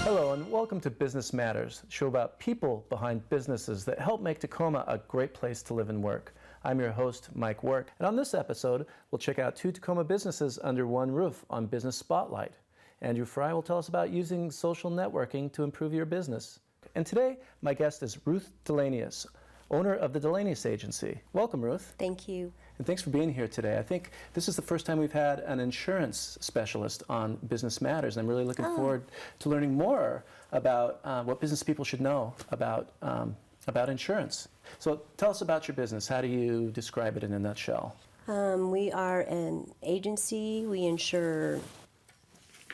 Hello and welcome to Business Matters, a show about people behind businesses that help make Tacoma a great place to live and work. I'm your host, Mike Work, and on this episode, we'll check out two Tacoma businesses under one roof on Business Spotlight. Andrew Fry will tell us about using social networking to improve your business. And today, my guest is Ruth Delanius, owner of the Delanius Agency. Welcome, Ruth. Thank you. And thanks for being here today. I think this is the first time we've had an insurance specialist on Business Matters. I'm really looking forward to learning more about what business people should know about insurance. So tell us about your business. How do you describe it in a nutshell? We are an agency. We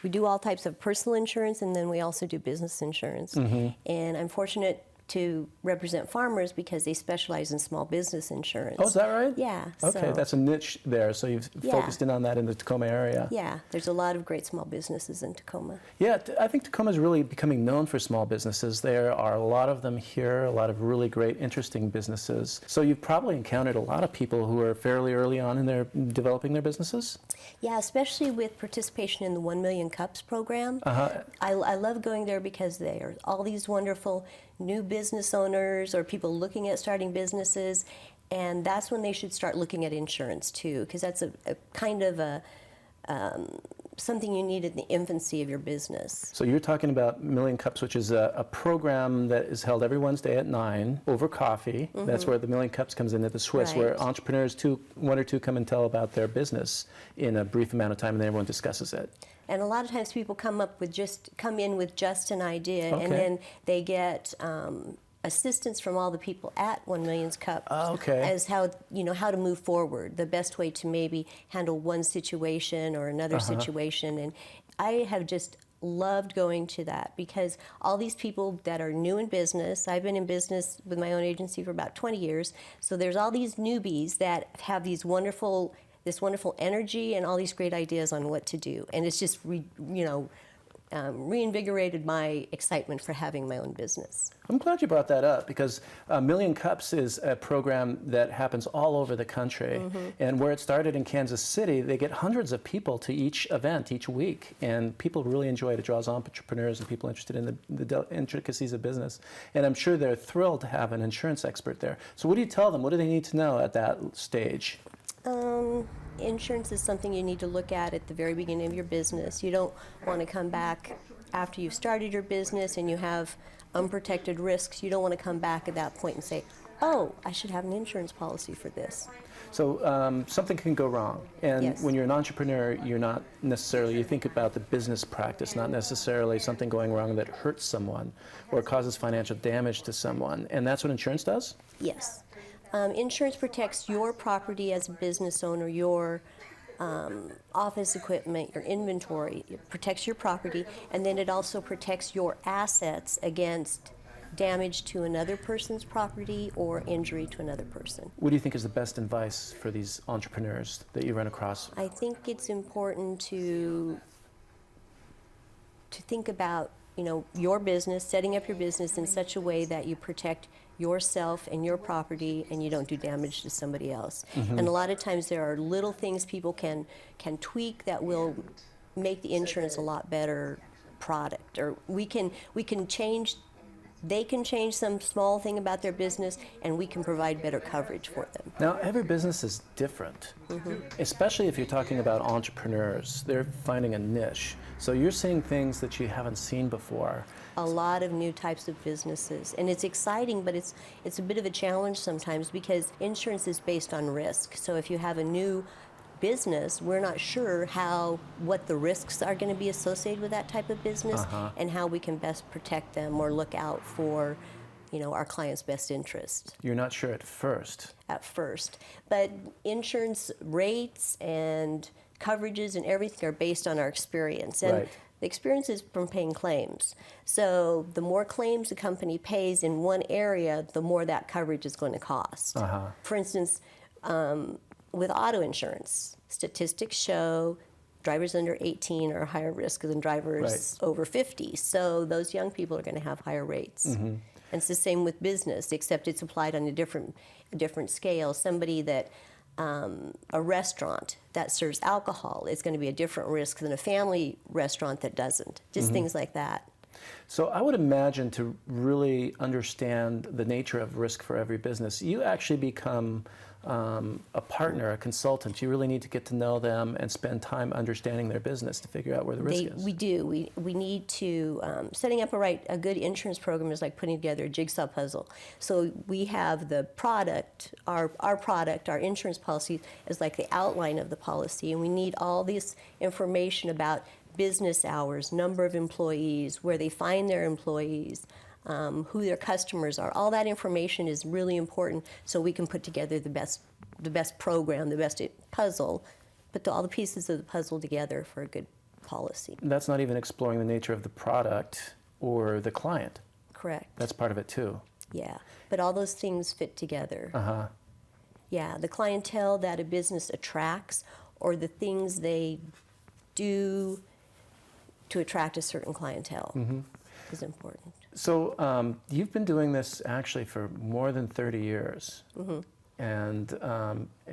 do all types of personal insurance, and then we also do business insurance. And I'm fortunate to represent farmers because they specialize in small business insurance. Oh, is that right? Yeah. Okay, so, that's a niche there, so you've focused in on that in the Tacoma area. Yeah, there's a lot of great small businesses in Tacoma. Yeah, I think Tacoma is really becoming known for small businesses. There are a lot of them here, a lot of really great, interesting businesses. So you've probably encountered a lot of people who are fairly early on in their developing their businesses? Yeah, especially with participation in the 1 Million Cups program. I love going there because there are all these wonderful new business owners or people looking at starting businesses, and that's when they should start looking at insurance too, because that's a kind of something you need in the infancy of your business. So you're talking about Million Cups, which is a program that is held every Wednesday at 9 over coffee. That's where the Million Cups comes in at the Swiss, where entrepreneurs, one or two, come and tell about their business in a brief amount of time, and then everyone discusses it. And a lot of times people come in with just an idea, and then they get assistance from all the people at 1 Million Cup as how to move forward, the best way to maybe handle one situation or another situation. And I have just loved going to that because all these people that are new in business, I've been in business with my own agency for about 20 years, so there's all these newbies that have this wonderful energy and all these great ideas on what to do. And it's just, reinvigorated my excitement for having my own business. I'm glad you brought that up because Million Cups is a program that happens all over the country. And where it started in Kansas City, they get hundreds of people to each event each week. And people really enjoy it. It draws entrepreneurs and people interested in the intricacies of business. And I'm sure they're thrilled to have an insurance expert there. So what do you tell them? What do they need to know at that stage? Insurance is something you need to look at the very beginning of your business. You don't want to come back after you've started your business and you have unprotected risks. You don't want to come back at that point and say, oh, I should have an insurance policy for this. So something can go wrong. And when you're an entrepreneur, you're not necessarily, you think about the business practice, not necessarily something going wrong that hurts someone or causes financial damage to someone. And that's what insurance does? Yes. Insurance protects your property as a business owner, your office equipment, your inventory. It protects your property, and then it also protects your assets against damage to another person's property or injury to another person. What do you think is the best advice for these entrepreneurs that you run across? I think it's important to think about your business, setting up your business in such a way that you protect yourself and your property and you don't do damage to somebody else. And a lot of times there are little things people can tweak that will make the insurance a lot better product, or they can change some small thing about their business and we can provide better coverage for them. Now, every business is different, especially if you're talking about entrepreneurs. They're finding a niche. So you're seeing things that you haven't seen before. A lot of new types of businesses, and it's exciting, but it's a bit of a challenge sometimes because insurance is based on risk. So if you have a new business, we're not sure what the risks are going to be associated with that type of business and how we can best protect them or look out for our client's best interest. You're not sure at first. But insurance rates and coverages and everything are based on our experience. And the experience is from paying claims. So the more claims a company pays in one area, the more that coverage is going to cost. For instance, with auto insurance, statistics show drivers under 18 are higher risk than drivers over 50. So those young people are going to have higher rates. And it's the same with business, except it's applied on a different scale. Somebody that a restaurant that serves alcohol is going to be a different risk than a family restaurant that doesn't. Just things like that. So I would imagine to really understand the nature of risk for every business, you actually become a partner, a consultant. You really need to get to know them and spend time understanding their business to figure out where the risk is. We do. We need to, setting up a good insurance program is like putting together a jigsaw puzzle. So we have the product, our product, our insurance policy is like the outline of the policy, and we need all this information about business hours, number of employees, where they find their employees, who their customers are. All that information is really important so we can put together the best program, the best puzzle, put all the pieces of the puzzle together for a good policy. That's not even exploring the nature of the product or the client. Correct. That's part of it too. Yeah, but all those things fit together. Uh-huh. Yeah, the clientele that a business attracts or the things they do to attract a certain clientele is important. So you've been doing this actually for more than 30 years, and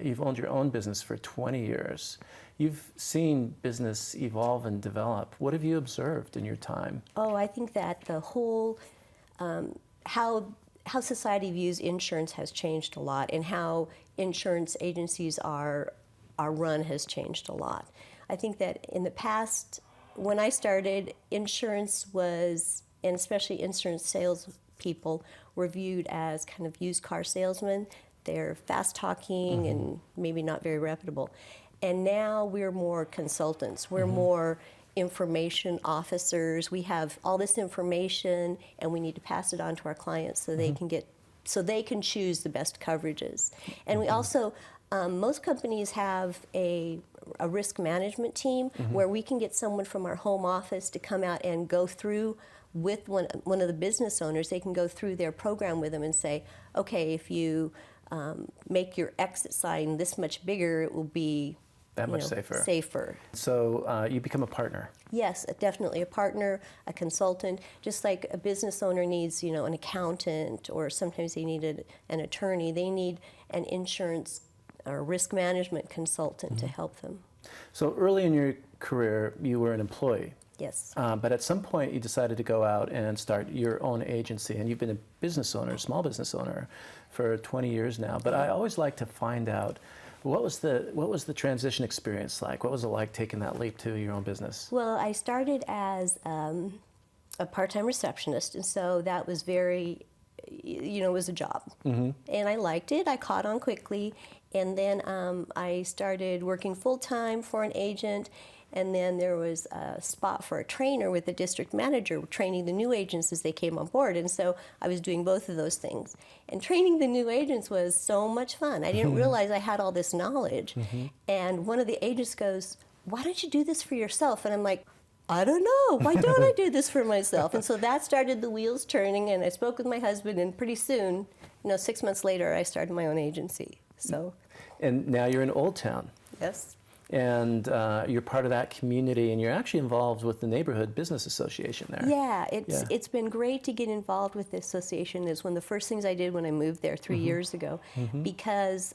you've owned your own business for 20 years. You've seen business evolve and develop. What have you observed in your time? Oh, I think that the whole, how society views insurance has changed a lot, and how insurance agencies are run has changed a lot. I think that in the past, when I started, insurance was, and especially insurance salespeople, were viewed as kind of used car salesmen. They're fast talking and maybe not very reputable. And now we're more consultants. We're more information officers. We have all this information, and we need to pass it on to our clients so they can choose the best coverages. And we also, most companies have a risk management team where we can get someone from our home office to come out and go through with one of the business owners. They can go through their program with them and say, okay, if you make your exit sign this much bigger, it will be That much safer. safer. So you become a partner. Yes, definitely a partner, a consultant. Just like a business owner needs, an accountant, or sometimes they need an attorney. They need an insurance or risk management consultant to help them. So early in your career, you were an employee. Yes. But at some point, you decided to go out and start your own agency, and you've been a business owner, small business owner, for 20 years now. But I always like to find out, what was the transition experience like? What was it like taking that leap to your own business? Well, I started as a part-time receptionist, and so that was very, it was a job. And I liked it. I caught on quickly, and then I started working full-time for an agent. And then there was a spot for a trainer with the district manager training the new agents as they came on board. And so I was doing both of those things. And training the new agents was so much fun. I didn't realize I had all this knowledge. And one of the agents goes, "Why don't you do this for yourself?" And I'm like, "I don't know. Why don't I do this for myself?" And so that started the wheels turning. And I spoke with my husband, and pretty soon, 6 months later, I started my own agency. So. And now you're in Old Town. Yes. And you're part of that community, and you're actually involved with the Neighborhood Business Association there. Yeah, it's been great to get involved with the association. It's one of the first things I did when I moved there 3 years ago, because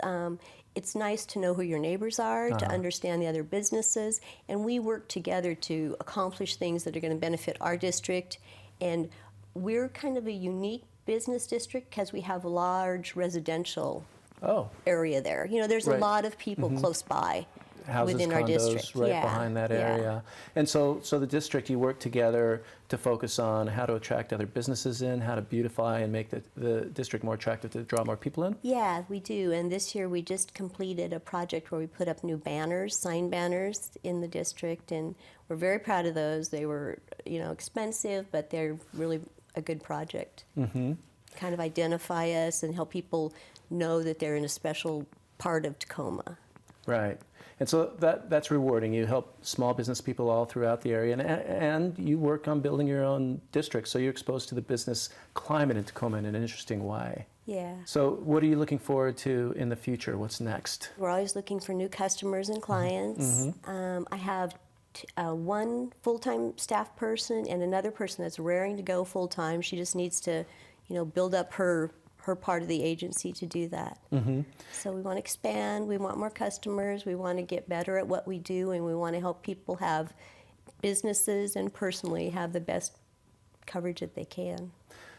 it's nice to know who your neighbors are, to understand the other businesses, and we work together to accomplish things that are going to benefit our district. And we're kind of a unique business district because we have a large residential area there. There's a lot of people close by. Houses, within condos, our district. right behind that area. And so the district, you work together to focus on how to attract other businesses in, how to beautify and make the district more attractive to draw more people in? Yeah, we do. And this year we just completed a project where we put up new banners, sign banners in the district, and we're very proud of those. They were, expensive, but they're really a good project. Kind of identify us and help people know that they're in a special part of Tacoma. Right. And so that's rewarding. You help small business people all throughout the area, and you work on building your own district, so you're exposed to the business climate in Tacoma in an interesting way. Yeah. So what are you looking forward to in the future? What's next? We're always looking for new customers and clients. I have one full-time staff person and another person that's raring to go full-time. She just needs to, build up her part of the agency to do that. So we want to expand, we want more customers, we want to get better at what we do, and we want to help people have businesses and personally have the best coverage that they can.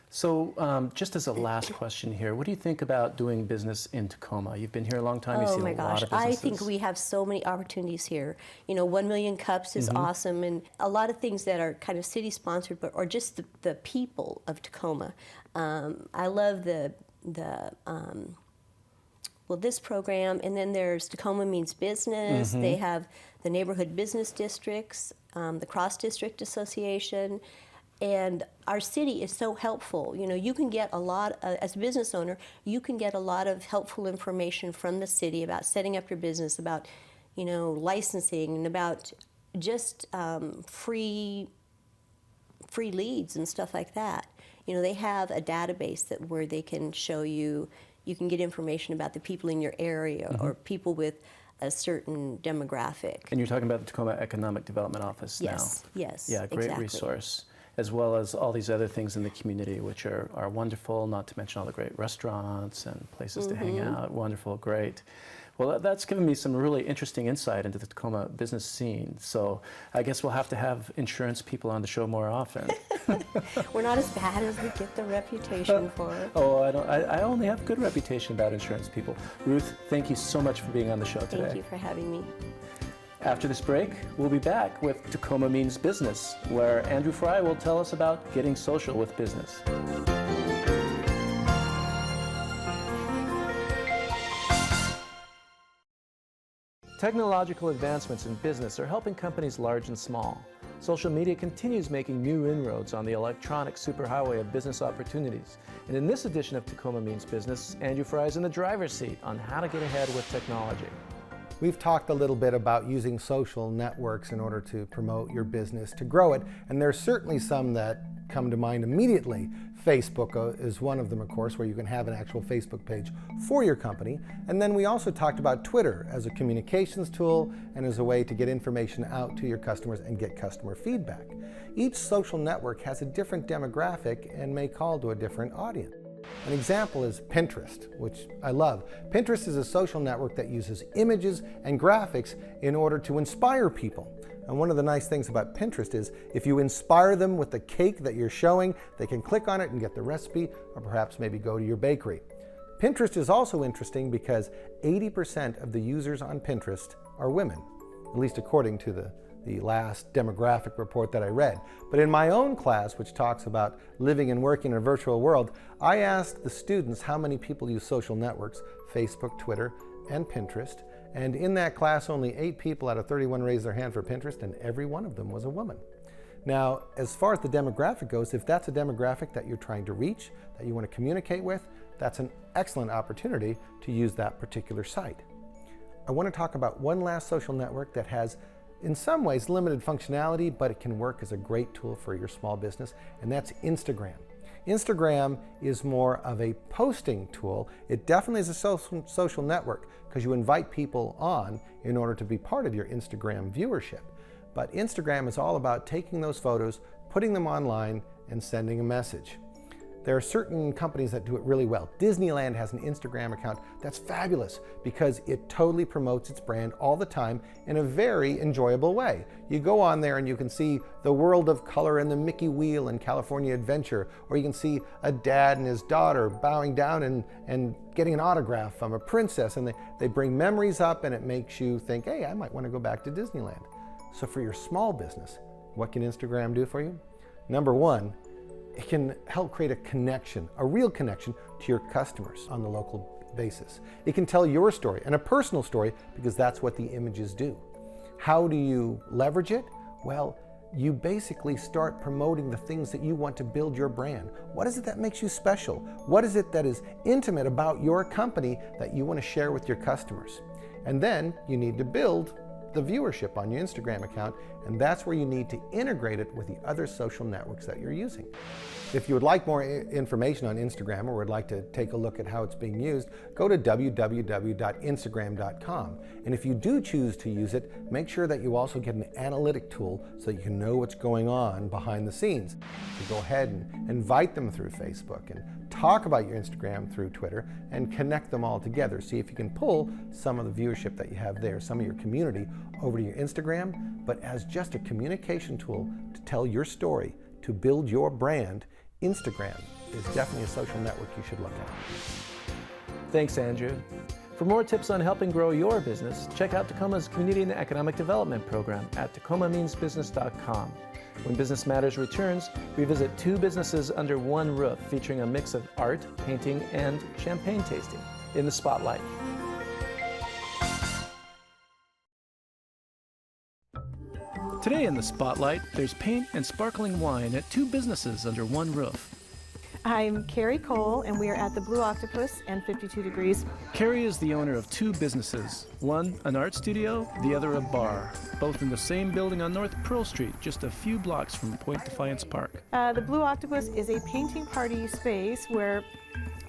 So just as a last question here, what do you think about doing business in Tacoma? You've been here a long time. You've Oh seen my a gosh, lot of businesses. I think we have so many opportunities here. 1 Million Cups is awesome, and a lot of things that are kind of city sponsored, but or just the people of Tacoma. I love this program, and then there's Tacoma Means Business. They have the neighborhood business districts, the Cross District Association. And our city is so helpful. You can get a lot, as a business owner, you can get a lot of helpful information from the city about setting up your business, about, licensing, and about just free leads and stuff like that. They have a database where they can show you, you can get information about the people in your area or people with a certain demographic. And you're talking about the Tacoma Economic Development Office now. Yes, Yeah, great exactly. resource, as well as all these other things in the community, which are wonderful, not to mention all the great restaurants and places to hang out. Wonderful, great. Well, that's given me some really interesting insight into the Tacoma business scene. So I guess we'll have to have insurance people on the show more often. We're not as bad as we get the reputation for. Oh, I only have good reputation about insurance people. Ruth, thank you so much for being on the show today. Thank you for having me. After this break, we'll be back with Tacoma Means Business, where Andrew Fry will tell us about getting social with business. Technological advancements in business are helping companies large and small. Social media continues making new inroads on the electronic superhighway of business opportunities. And in this edition of Tacoma Means Business, Andrew Fry is in the driver's seat on how to get ahead with technology. We've talked a little bit about using social networks in order to promote your business, to grow it, and there's certainly some that come to mind immediately. Facebook is one of them, of course, where you can have an actual Facebook page for your company. And then we also talked about Twitter as a communications tool and as a way to get information out to your customers and get customer feedback. Each social network has a different demographic and may call to a different audience. An example is Pinterest, which I love. Pinterest is a social network that uses images and graphics in order to inspire people. And one of the nice things about Pinterest is if you inspire them with the cake that you're showing, they can click on it and get the recipe, or perhaps maybe go to your bakery. Pinterest is also interesting because 80% of the users on Pinterest are women, at least according to the last demographic report that I read. But in my own class, which talks about living and working in a virtual world, I asked the students how many people use social networks, Facebook, Twitter, and Pinterest. And in that class, only 8 people out of 31 raised their hand for Pinterest, and every one of them was a woman. Now, as far as the demographic goes, if that's a demographic that you're trying to reach, that you want to communicate with, that's an excellent opportunity to use that particular site. I want to talk about one last social network that has, in some ways, limited functionality, but it can work as a great tool for your small business, and that's Instagram. Instagram is more of a posting tool. It definitely is a social network because you invite people on in order to be part of your Instagram viewership. But Instagram is all about taking those photos, putting them online, and sending a message. There are certain companies that do it really well. Disneyland has an Instagram account that's fabulous because it totally promotes its brand all the time in a very enjoyable way. You go on there and you can see the world of color and the Mickey wheel and California Adventure, or you can see a dad and his daughter bowing down and getting an autograph from a princess, and they bring memories up, and it makes you think, hey, I might want to go back to Disneyland. So for your small business, what can Instagram do for you? Number one, it can help create a connection, a real connection to your customers on the local basis. It can tell your story, and a personal story, because that's what the images do. How do you leverage it? Well, you basically start promoting the things that you want to build your brand. What is it that makes you special? What is it that is intimate about your company that you want to share with your customers? And then you need to build the viewership on your Instagram account, and that's where you need to integrate it with the other social networks that you're using. If you would like more information on Instagram, or would like to take a look at how it's being used, go to www.instagram.com. And if you do choose to use it, make sure that you also get an analytic tool so you can know what's going on behind the scenes. You go ahead and invite them through Facebook and talk about your Instagram through Twitter and connect them all together. See if you can pull some of the viewership that you have there, some of your community, over to your Instagram, but as just a communication tool to tell your story, to build your brand, Instagram is definitely a social network you should look at. Thanks, Andrew. For more tips on helping grow your business, check out Tacoma's Community and Economic Development Program at tacomameansbusiness.com. When Business Matters returns, we visit 2 businesses under one roof, featuring a mix of art, painting, and champagne tasting in the spotlight. Today in the spotlight, there's paint and sparkling wine at 2 businesses under one roof. I'm Carrie Cole, and we are at the Blue Octopus and 52 Degrees. Carrie is the owner of 2 businesses, one an art studio, the other a bar, both in the same building on North Pearl Street, just a few blocks from Point Defiance Park. The Blue Octopus is a painting party space where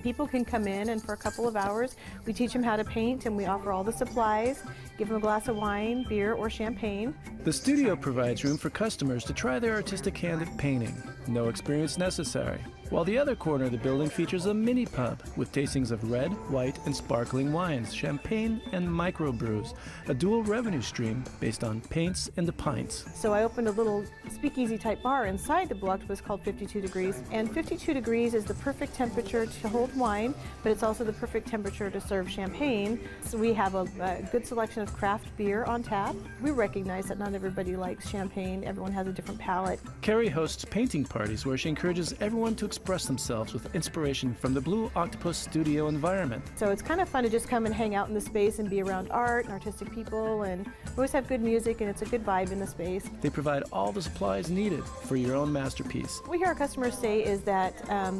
people can come in, and for a couple of hours we teach them how to paint, and we offer all the supplies, give them a glass of wine, beer, or champagne. The studio provides room for customers to try their artistic hand at painting. No experience necessary. While the other corner of the building features a mini pub with tastings of red, white, and sparkling wines, champagne, and microbrews, a dual revenue stream based on paints and the pints. So I opened a little speakeasy type bar inside the Blue Octopus called 52 Degrees, and 52 degrees is the perfect temperature to hold wine, but it's also the perfect temperature to serve champagne. So we have a good selection of craft beer on tap. We recognize that not everybody likes champagne. Everyone has a different palate. Carrie hosts painting parties where she encourages everyone to express themselves with inspiration from the Blue Octopus studio environment. So it's kind of fun to just come and hang out in the space and be around art and artistic people, and we always have good music, and it's a good vibe in the space. They provide all the supplies needed for your own masterpiece. What we hear our customers say is that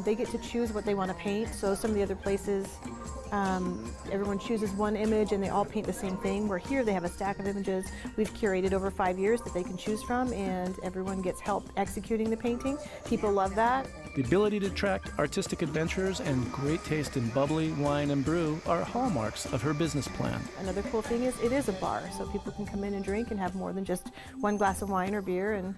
they get to choose what they want to paint. So some of the other places, everyone chooses one image and they all paint the same thing, where here they have a stack of images we've curated over 5 years that they can choose from, and everyone gets help executing the painting. People love that. The ability to attract artistic adventurers and great taste in bubbly wine and brew are hallmarks of her business plan. Another cool thing is it is a bar, so people can come in and drink and have more than just one glass of wine or beer, and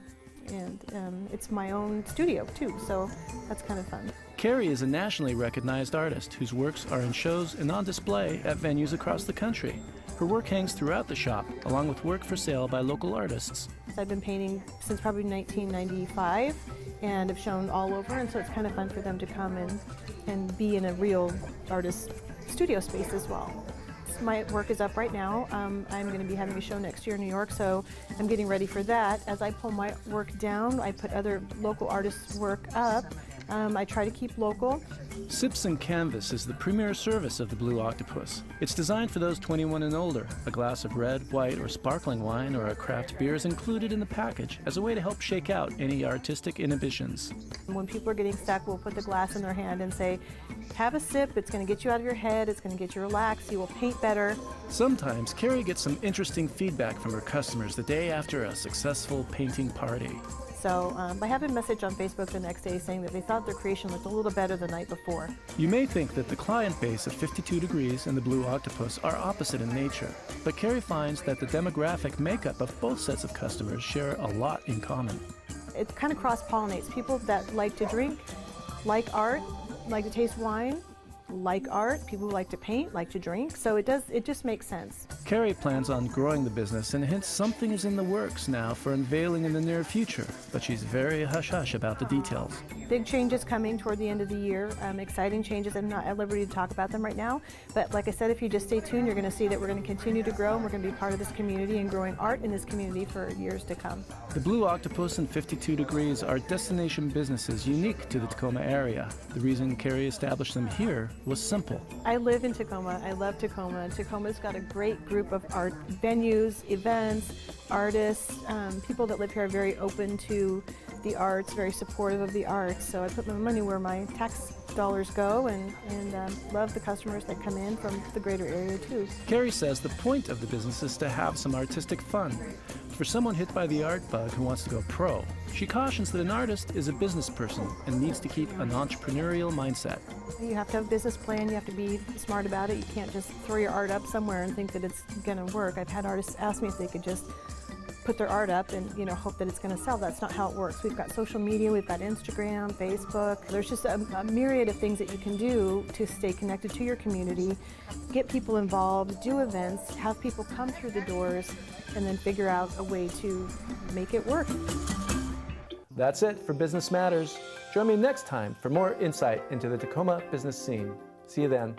it's my own studio too, so that's kind of fun. Carrie is a nationally recognized artist whose works are in shows and on display at venues across the country. Her work hangs throughout the shop, along with work for sale by local artists. I've been painting since probably 1995 and have shown all over, and so it's kind of fun for them to come and be in a real artist studio space as well. My work is up right now. I'm going to be having a show next year in New York, so I'm getting ready for that. As I pull my work down, I put other local artists' work up. I try to keep local. Sips and Canvas is the premier service of the Blue Octopus. It's designed for those 21 and older. A glass of red, white, or sparkling wine or a craft beer is included in the package as a way to help shake out any artistic inhibitions. When people are getting stuck, we'll put the glass in their hand and say, have a sip, it's going to get you out of your head, it's going to get you relaxed, you will paint better. Sometimes Carrie gets some interesting feedback from her customers the day after a successful painting party. So I have a message on Facebook the next day saying that they thought their creation looked a little better the night before. You may think that the client base of 52 Degrees and the Blue Octopus are opposite in nature, but Carrie finds that the demographic makeup of both sets of customers share a lot in common. It kind of cross-pollinates. People that like to drink, like art, like to taste wine, like art. People who like to paint, like to drink. So it just makes sense. Carrie plans on growing the business and hints something is in the works now for unveiling in the near future, but she's very hush-hush about the details. Big changes coming toward the end of the year, exciting changes. I'm not at liberty to talk about them right now, but like I said, if you just stay tuned, you're going to see that we're going to continue to grow, and we're going to be part of this community and growing art in this community for years to come. The Blue Octopus and 52 Degrees are destination businesses unique to the Tacoma area. The reason Carrie established them here was simple. I live in Tacoma. I love Tacoma. Tacoma's got a great group of art venues, events, artists. People that live here are very open to the arts, very supportive of the arts. So I put my money where my tax dollars go, and love the customers that come in from the greater area too. Carrie says the point of the business is to have some artistic fun. For someone hit by the art bug who wants to go pro, she cautions that an artist is a business person and needs to keep an entrepreneurial mindset. You have to have a business plan, you have to be smart about it. You can't just throw your art up somewhere and think that it's going to work. I've had artists ask me if they could just put their art up and hope that it's going to sell. That's not how it works. We've got social media, we've got Instagram, Facebook. There's just a myriad of things that you can do to stay connected to your community, get people involved, do events, have people come through the doors, and then figure out a way to make it work. That's it for Business Matters. Join me next time for more insight into the Tacoma business scene. See you then.